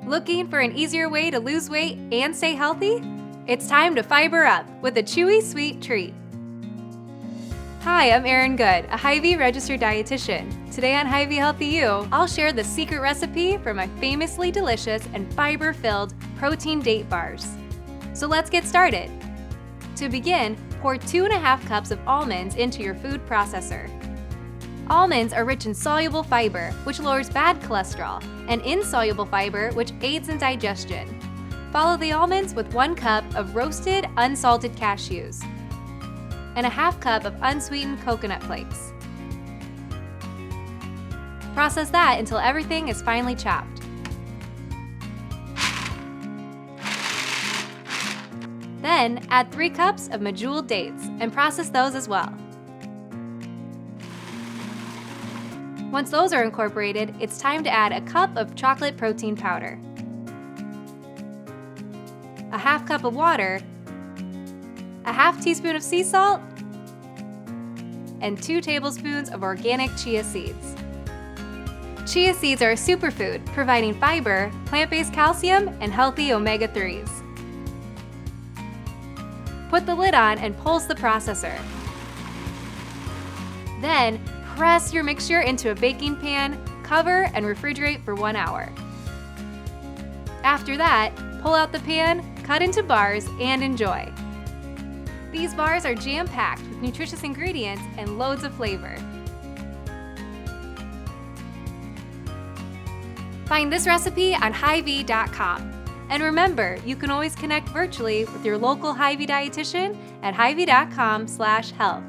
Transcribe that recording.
Looking for an easier way to lose weight and stay healthy? It's time to fiber up with a chewy sweet treat. Hi, I'm Erin, a Hy-Vee Registered Dietitian. Today on Hy-Vee Healthy You, I'll share the secret recipe for my famously delicious and fiber-filled protein date bars. So let's get started. To begin, pour 2.5 cups of almonds into your food processor. Almonds are rich in soluble fiber, which lowers bad cholesterol, and insoluble fiber, which aids in digestion. Follow the almonds with 1 cup of roasted, unsalted cashews and a 1/2 cup of unsweetened coconut flakes. Process that until everything is finely chopped. Then add 3 cups of medjool dates and process those as well. Once those are incorporated, it's time to add a cup of chocolate protein powder, a 1/2 cup of water, a 1/2 teaspoon of sea salt, and 2 tablespoons of organic chia seeds. Chia seeds are a superfood, providing fiber, plant-based calcium, and healthy omega-3s. Put the lid on and pulse the processor. Then, press your mixture into a baking pan, cover, and refrigerate for 1 hour. After that, pull out the pan, cut into bars, and enjoy. These bars are jam-packed with nutritious ingredients and loads of flavor. Find this recipe on Hy-Vee.com. And remember, you can always connect virtually with your local Hy-Vee dietitian at Hy-Vee.com/health.